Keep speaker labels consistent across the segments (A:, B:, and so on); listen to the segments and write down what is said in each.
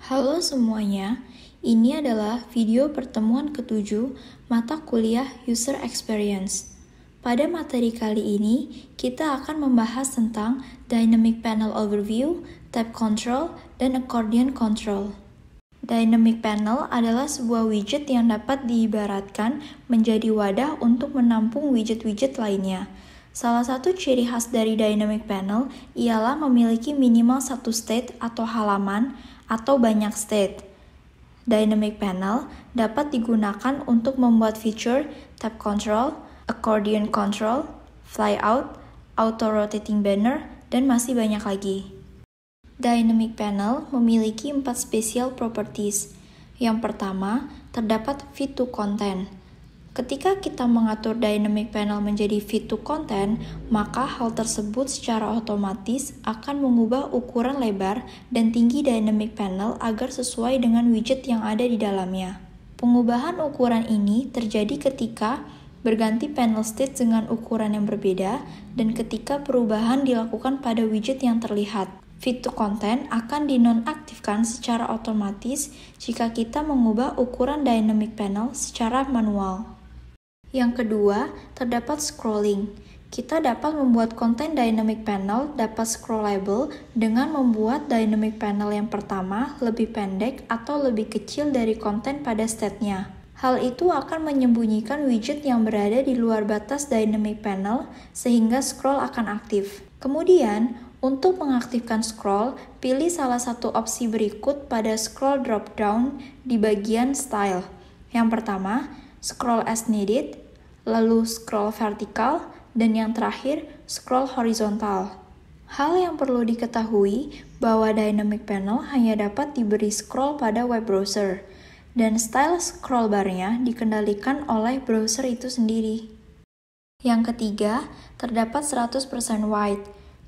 A: Halo semuanya, ini adalah video pertemuan ke-7 mata kuliah User Experience. Pada materi kali ini, kita akan membahas tentang Dynamic Panel Overview, Tab Control, dan Accordion Control. Dynamic Panel adalah sebuah widget yang dapat diibaratkan menjadi wadah untuk menampung widget-widget lainnya. Salah satu ciri khas dari Dynamic Panel ialah memiliki minimal satu state atau halaman atau banyak state. Dynamic Panel dapat digunakan untuk membuat feature Tab Control, Accordion Control, Flyout, Auto Rotating Banner, dan masih banyak lagi. Dynamic Panel memiliki 4 special properties. Yang pertama, terdapat fit to content. Ketika kita mengatur Dynamic Panel menjadi fit to content, maka hal tersebut secara otomatis akan mengubah ukuran lebar dan tinggi Dynamic Panel agar sesuai dengan widget yang ada di dalamnya. Pengubahan ukuran ini terjadi ketika berganti panel state dengan ukuran yang berbeda dan ketika perubahan dilakukan pada widget yang terlihat. Fit to content akan dinonaktifkan secara otomatis jika kita mengubah ukuran Dynamic Panel secara manual. Yang kedua, terdapat scrolling. Kita dapat membuat konten Dynamic Panel dapat scrollable dengan membuat Dynamic Panel yang pertama lebih pendek atau lebih kecil dari konten pada state-nya. Hal itu akan menyembunyikan widget yang berada di luar batas Dynamic Panel sehingga scroll akan aktif. Kemudian, untuk mengaktifkan scroll, pilih salah satu opsi berikut pada scroll drop-down di bagian Style. Yang pertama, scroll as needed, lalu scroll vertikal, dan yang terakhir, scroll horizontal. Hal yang perlu diketahui bahwa Dynamic Panel hanya dapat diberi scroll pada web browser, dan style scroll bar-nya dikendalikan oleh browser itu sendiri. Yang ketiga, terdapat 100% white.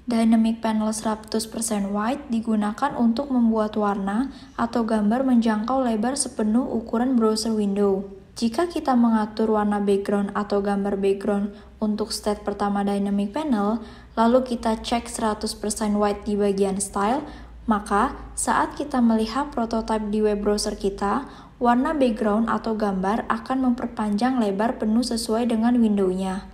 A: Dynamic Panel 100% white digunakan untuk membuat warna atau gambar menjangkau lebar sepenuh ukuran browser window. Jika kita mengatur warna background atau gambar background untuk state pertama Dynamic Panel, lalu kita cek 100% white di bagian style, maka saat kita melihat prototipe di web browser kita, warna background atau gambar akan memperpanjang lebar penuh sesuai dengan window-nya.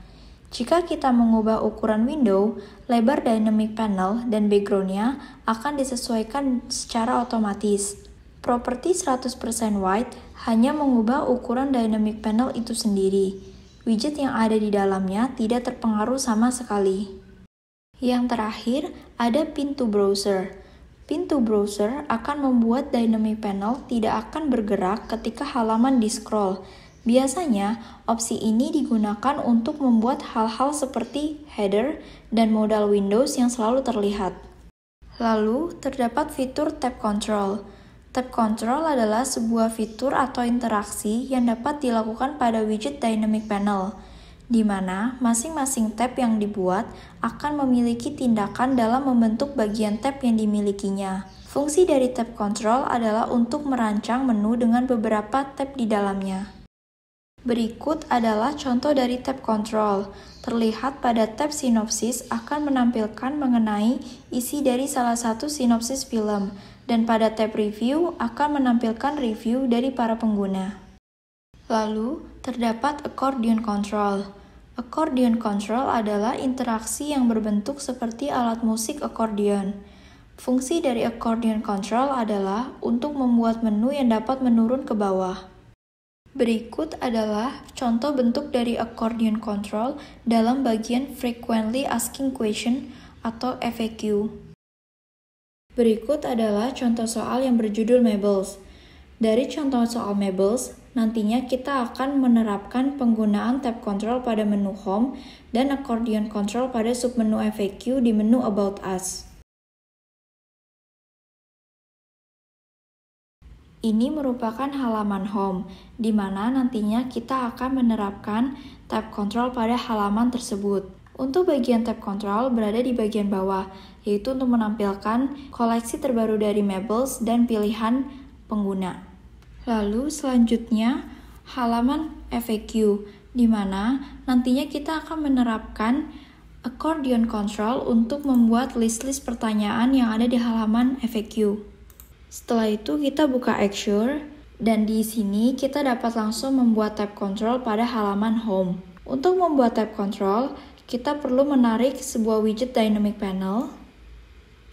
A: Jika kita mengubah ukuran window, lebar Dynamic Panel dan background-nya akan disesuaikan secara otomatis. Properti 100% white hanya mengubah ukuran Dynamic Panel itu sendiri. Widget yang ada di dalamnya tidak terpengaruh sama sekali. Yang terakhir, ada pintu browser. Pintu browser akan membuat Dynamic Panel tidak akan bergerak ketika halaman di-scroll. Biasanya, opsi ini digunakan untuk membuat hal-hal seperti header dan modal Windows yang selalu terlihat. Lalu, terdapat fitur Tab Control. Tab Control adalah sebuah fitur atau interaksi yang dapat dilakukan pada widget Dynamic Panel, di mana masing-masing tab yang dibuat akan memiliki tindakan dalam membentuk bagian tab yang dimilikinya. Fungsi dari Tab Control adalah untuk merancang menu dengan beberapa tab di dalamnya. Berikut adalah contoh dari Tab Control. Terlihat pada tab sinopsis akan menampilkan mengenai isi dari salah satu sinopsis film, dan pada tab review akan menampilkan review dari para pengguna. Lalu, terdapat Accordion Control. Accordion Control adalah interaksi yang berbentuk seperti alat musik accordion. Fungsi dari Accordion Control adalah untuk membuat menu yang dapat menurun ke bawah. Berikut adalah contoh bentuk dari Accordion Control dalam bagian Frequently Asking Question atau FAQ. Berikut adalah contoh soal yang berjudul Mabels. Dari contoh soal Mabels, nantinya kita akan menerapkan penggunaan Tab Control pada menu Home dan Accordion Control pada submenu FAQ di menu About Us. Ini merupakan halaman home, di mana nantinya kita akan menerapkan tab control pada halaman tersebut. Untuk bagian tab control berada di bagian bawah, yaitu untuk menampilkan koleksi terbaru dari Mabels dan pilihan pengguna. Lalu selanjutnya, halaman FAQ, di mana nantinya kita akan menerapkan Accordion Control untuk membuat list-list pertanyaan yang ada di halaman FAQ. Setelah itu kita buka Axure, dan di sini kita dapat langsung membuat tab control pada halaman home. Untuk membuat tab control, kita perlu menarik sebuah widget dynamic panel.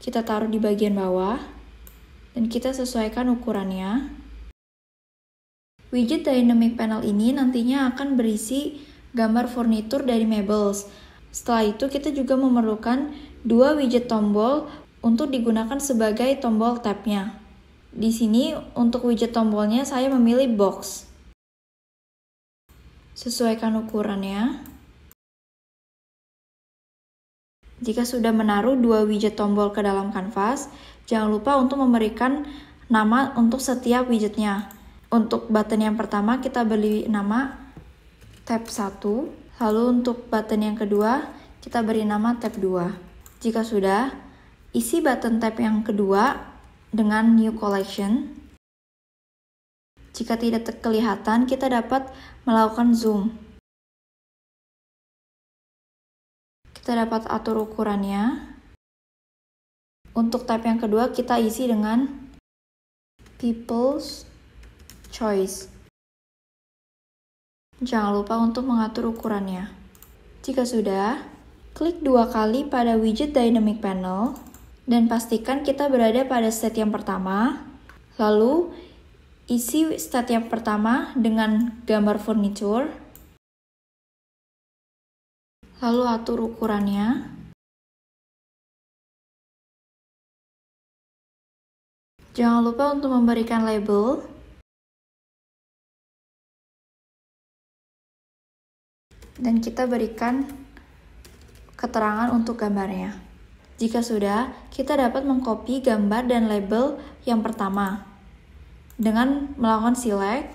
A: Kita taruh di bagian bawah, dan kita sesuaikan ukurannya. Widget dynamic panel ini nantinya akan berisi gambar furnitur dari Mebels. Setelah itu kita juga memerlukan dua widget tombol untuk digunakan sebagai tombol tabnya. Di sini untuk widget tombolnya saya memilih box. Sesuaikan ukurannya. Jika sudah menaruh dua widget tombol ke dalam kanvas, jangan lupa untuk memberikan nama untuk setiap widgetnya. Untuk button yang pertama kita beri nama tab 1, lalu untuk button yang kedua kita beri nama tab 2. Jika sudah, isi button tab yang kedua dengan new collection. Jika tidak kelihatan, kita dapat melakukan zoom. Kita dapat atur ukurannya. Untuk tab yang kedua kita isi dengan People's Choice. Jangan lupa untuk mengatur ukurannya. Jika sudah, klik 2 kali pada widget dynamic panel dan pastikan kita berada pada state yang pertama. Lalu, isi state yang pertama dengan gambar furnitur. Lalu atur ukurannya. Jangan lupa untuk memberikan label. Dan kita berikan keterangan untuk gambarnya. Jika sudah, kita dapat mengcopy gambar dan label yang pertama dengan melakukan select,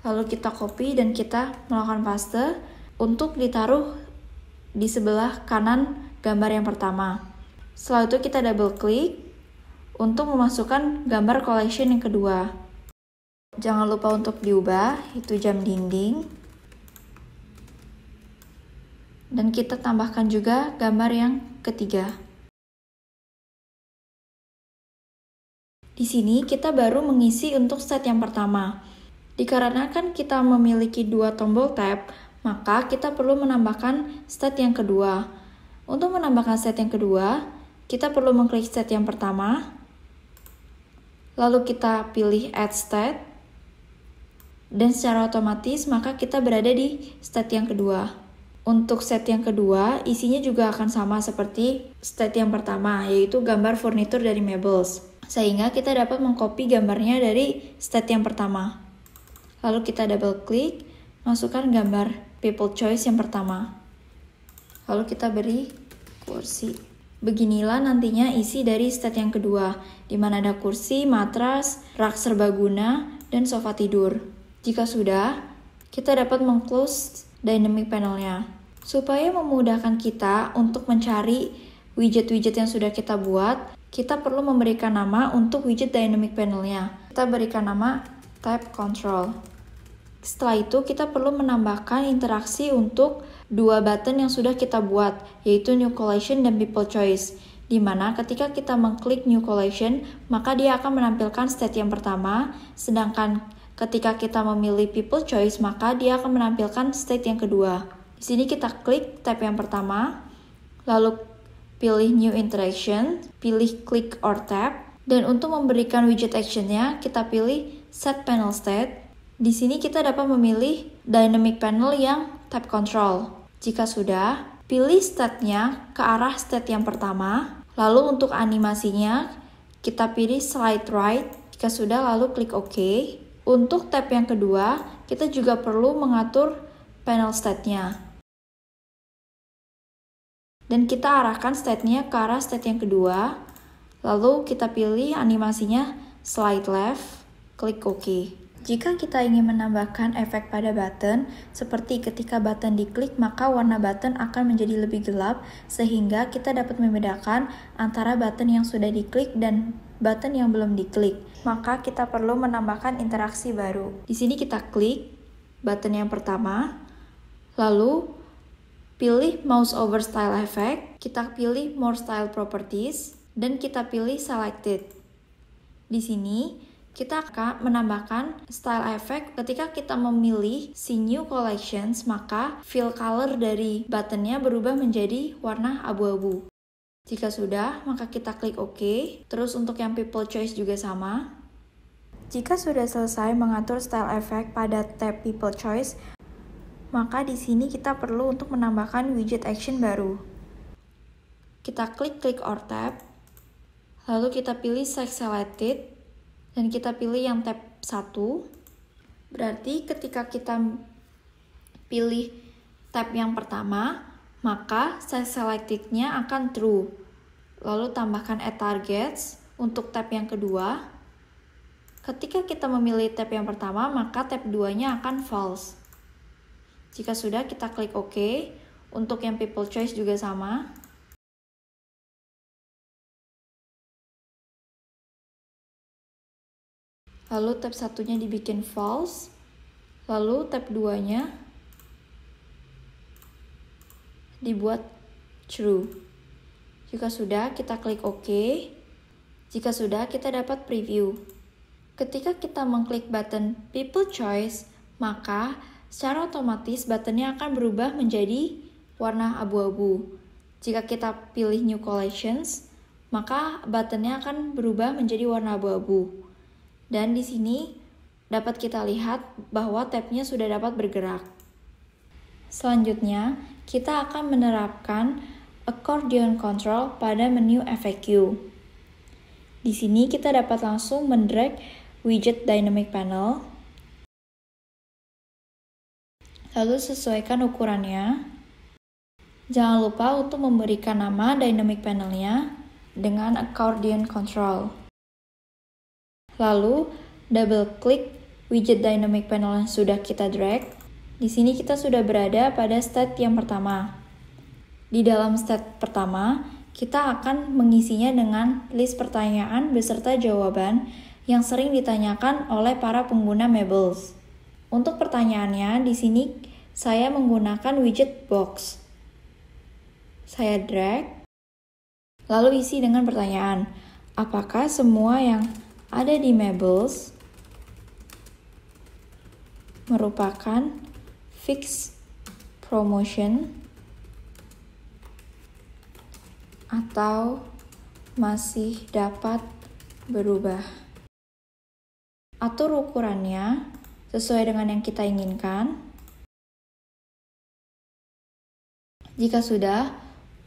A: lalu kita copy dan kita melakukan paste untuk ditaruh di sebelah kanan gambar yang pertama. Setelah itu kita double klik untuk memasukkan gambar collection yang kedua. Jangan lupa untuk diubah, itu jam dinding. Dan kita tambahkan juga gambar yang ketiga. Di sini kita baru mengisi untuk set yang pertama. Dikarenakan kita memiliki dua tombol tab, maka kita perlu menambahkan set yang kedua. Untuk menambahkan set yang kedua, kita perlu mengklik set yang pertama, lalu kita pilih add state, dan secara otomatis maka kita berada di state yang kedua. Untuk set yang kedua, isinya juga akan sama seperti state yang pertama, yaitu gambar furnitur dari Mebels. Sehingga kita dapat mengcopy gambarnya dari state yang pertama. Lalu kita double klik, masukkan gambar People Choice yang pertama. Lalu kita beri kursi. Beginilah nantinya isi dari state yang kedua, di mana ada kursi, matras, rak serbaguna, dan sofa tidur. Jika sudah, kita dapat meng-close dynamic panelnya. Supaya memudahkan kita untuk mencari widget-widget yang sudah kita buat, kita perlu memberikan nama untuk widget dynamic panelnya. Kita berikan nama tab control. Setelah itu kita perlu menambahkan interaksi untuk dua button yang sudah kita buat, yaitu new collection dan people choice. Di mana ketika kita mengklik new collection, maka dia akan menampilkan state yang pertama, sedangkan ketika kita memilih people choice, maka dia akan menampilkan state yang kedua. Di sini kita klik tab yang pertama, lalu pilih new interaction, pilih click or tap, dan untuk memberikan widget actionnya, kita pilih set panel state. Di sini kita dapat memilih dynamic panel yang tab control. Jika sudah, pilih state-nya ke arah state yang pertama, lalu untuk animasinya, kita pilih slide right. Jika sudah, lalu klik OK. Untuk tab yang kedua, kita juga perlu mengatur panel state-nya. Dan kita arahkan state-nya ke arah state yang kedua. Lalu kita pilih animasinya slide left, klik OK. Jika kita ingin menambahkan efek pada button, seperti ketika button diklik, maka warna button akan menjadi lebih gelap, sehingga kita dapat membedakan antara button yang sudah diklik dan button yang belum diklik. Maka kita perlu menambahkan interaksi baru. Di sini kita klik button yang pertama, lalu pilih mouse over style effect, kita pilih more style properties, dan kita pilih selected. Di sini, kita akan menambahkan style effect ketika kita memilih si new collections, maka fill color dari buttonnya berubah menjadi warna abu-abu. Jika sudah, maka kita klik OK. Terus untuk yang people choice juga sama. Jika sudah selesai mengatur style effect pada tab people choice, maka di sini kita perlu untuk menambahkan widget action baru. Kita klik click or tap, lalu kita pilih Select Selected, dan kita pilih yang tab 1. Berarti ketika kita pilih tab yang pertama, maka Select Selected-nya akan true. Lalu tambahkan add targets untuk tab yang kedua. Ketika kita memilih tab yang pertama, maka tab 2-nya akan false. Jika sudah, kita klik OK. Untuk yang people choice juga sama. Lalu tab 1-nya dibikin false. Lalu tab 2-nya dibuat true. Jika sudah, kita klik OK. Jika sudah, kita dapat preview. Ketika kita mengklik button people choice, maka secara otomatis buttonnya akan berubah menjadi warna abu-abu. Jika kita pilih new collections, maka buttonnya akan berubah menjadi warna abu-abu. Dan di sini dapat kita lihat bahwa tabnya sudah dapat bergerak. Selanjutnya, kita akan menerapkan accordion control pada menu FAQ. Di sini kita dapat langsung mendrag widget dynamic panel. Lalu sesuaikan ukurannya. Jangan lupa untuk memberikan nama dynamic panelnya dengan accordion control. Lalu double klik widget dynamic panel yang sudah kita drag. Di sini kita sudah berada pada state yang pertama. Di dalam state pertama, kita akan mengisinya dengan list pertanyaan beserta jawaban yang sering ditanyakan oleh para pengguna Mabels. Untuk pertanyaannya, di sini saya menggunakan widget box. Saya drag, lalu isi dengan pertanyaan, apakah semua yang ada di Mabels merupakan fixed promotion atau masih dapat berubah. Atur ukurannya sesuai dengan yang kita inginkan. Jika sudah,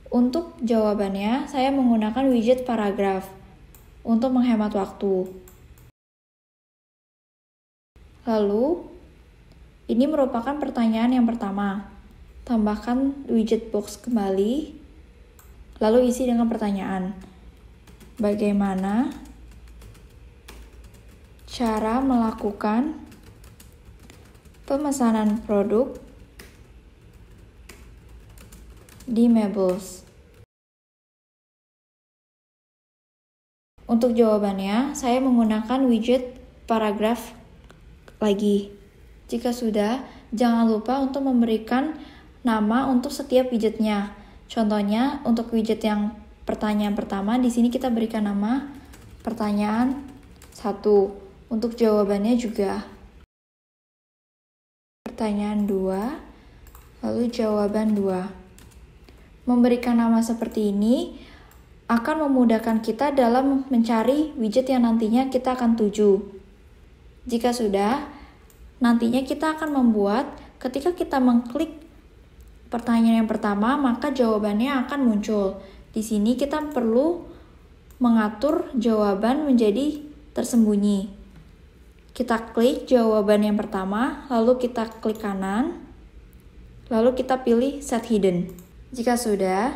A: untuk jawabannya saya menggunakan widget paragraf untuk menghemat waktu. Lalu, ini merupakan pertanyaan yang pertama. Tambahkan widget box kembali, lalu isi dengan pertanyaan. Bagaimana cara melakukan pemesanan produk di Mabels? Untuk jawabannya, saya menggunakan widget paragraf lagi. Jika sudah, jangan lupa untuk memberikan nama untuk setiap widgetnya. Contohnya, untuk widget yang pertanyaan pertama, di sini kita berikan nama pertanyaan 1. Untuk jawabannya juga pertanyaan 2, lalu jawaban 2. Memberikan nama seperti ini akan memudahkan kita dalam mencari widget yang nantinya kita akan tuju. Jika sudah, nantinya kita akan membuat ketika kita mengklik pertanyaan yang pertama, maka jawabannya akan muncul. Di sini kita perlu mengatur jawaban menjadi tersembunyi. Kita klik jawaban yang pertama, lalu kita klik kanan, lalu kita pilih set hidden. Jika sudah,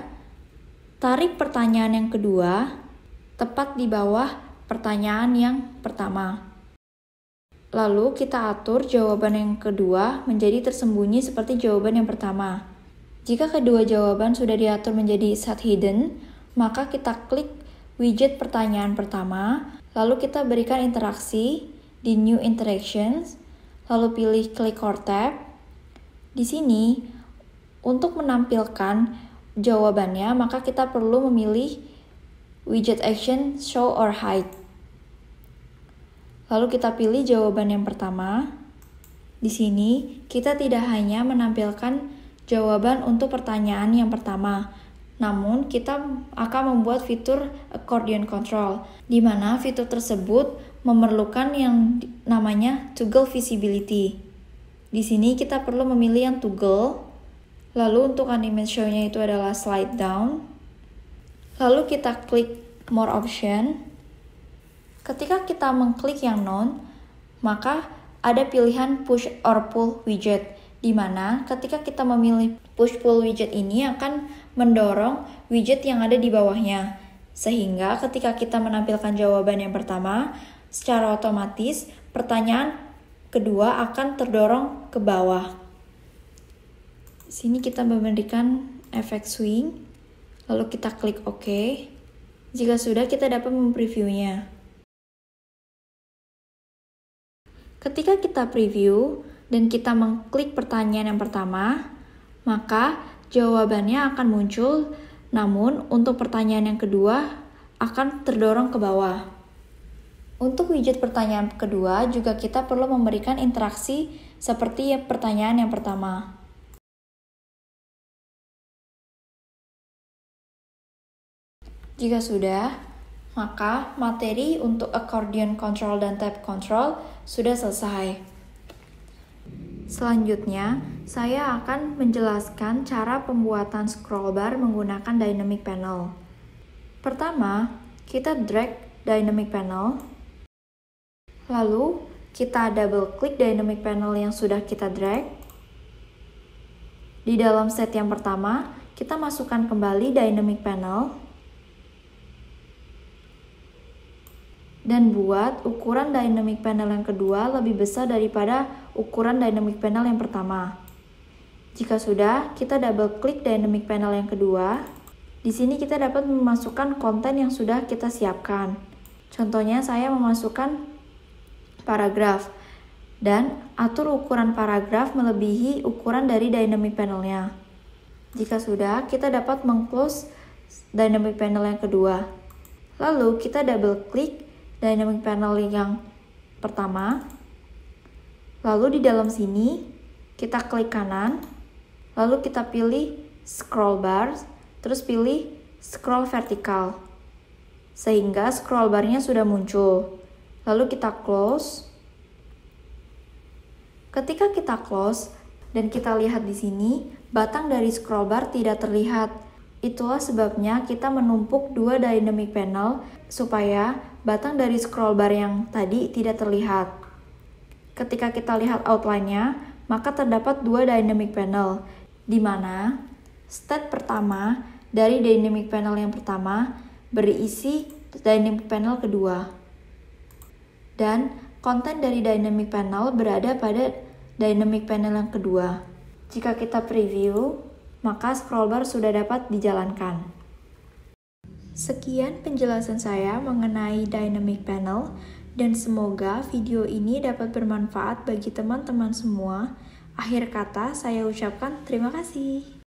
A: tarik pertanyaan yang kedua tepat di bawah pertanyaan yang pertama. Lalu kita atur jawaban yang kedua menjadi tersembunyi seperti jawaban yang pertama. Jika kedua jawaban sudah diatur menjadi set hidden, maka kita klik widget pertanyaan pertama, lalu kita berikan interaksi di New Interactions, lalu pilih Click or Tap. Di sini, untuk menampilkan jawabannya, maka kita perlu memilih widget action Show or Hide. Lalu kita pilih jawaban yang pertama. Di sini, kita tidak hanya menampilkan jawaban untuk pertanyaan yang pertama, namun kita akan membuat fitur accordion control, di mana fitur tersebut memerlukan yang namanya toggle visibility. Di sini kita perlu memilih yang toggle, lalu untuk animation-nya itu adalah slide down, lalu kita klik more option. Ketika kita mengklik yang none, maka ada pilihan push or pull widget, di mana ketika kita memilih push pull widget ini akan mendorong widget yang ada di bawahnya. Sehingga ketika kita menampilkan jawaban yang pertama, secara otomatis pertanyaan kedua akan terdorong ke bawah. Di sini kita memberikan efek swing, lalu kita klik OK. Jika sudah, kita dapat mempreviewnya. Ketika kita preview dan kita mengklik pertanyaan yang pertama, maka jawabannya akan muncul, namun untuk pertanyaan yang kedua akan terdorong ke bawah. Untuk widget pertanyaan kedua juga kita perlu memberikan interaksi seperti pertanyaan yang pertama. Jika sudah, maka materi untuk accordion control dan tab control sudah selesai. Selanjutnya, saya akan menjelaskan cara pembuatan scroll bar menggunakan dynamic panel. Pertama, kita drag dynamic panel. Lalu, kita double klik dynamic panel yang sudah kita drag. Di dalam set yang pertama, kita masukkan kembali dynamic panel. Dan buat ukuran dynamic panel yang kedua lebih besar daripada ukuran dynamic panel yang pertama. Jika sudah, kita double klik dynamic panel yang kedua. Di sini kita dapat memasukkan konten yang sudah kita siapkan. Contohnya saya memasukkan paragraf dan atur ukuran paragraf melebihi ukuran dari dynamic panelnya. Jika sudah, kita dapat meng-close dynamic panel yang kedua. Lalu kita double klik dynamic panel yang pertama, lalu di dalam sini kita klik kanan, lalu kita pilih scroll bar, terus pilih scroll vertikal, sehingga scroll barnya sudah muncul. Lalu kita close. Ketika kita close dan kita lihat di sini, batang dari scroll bar tidak terlihat. Itulah sebabnya kita menumpuk dua dynamic panel supaya batang dari scroll bar yang tadi tidak terlihat. Ketika kita lihat outline-nya, maka terdapat dua dynamic panel, di mana state pertama dari dynamic panel yang pertama berisi dynamic panel kedua. Dan konten dari dynamic panel berada pada dynamic panel yang kedua. Jika kita preview, maka scroll bar sudah dapat dijalankan. Sekian penjelasan saya mengenai dynamic panel dan semoga video ini dapat bermanfaat bagi teman-teman semua. Akhir kata saya ucapkan terima kasih.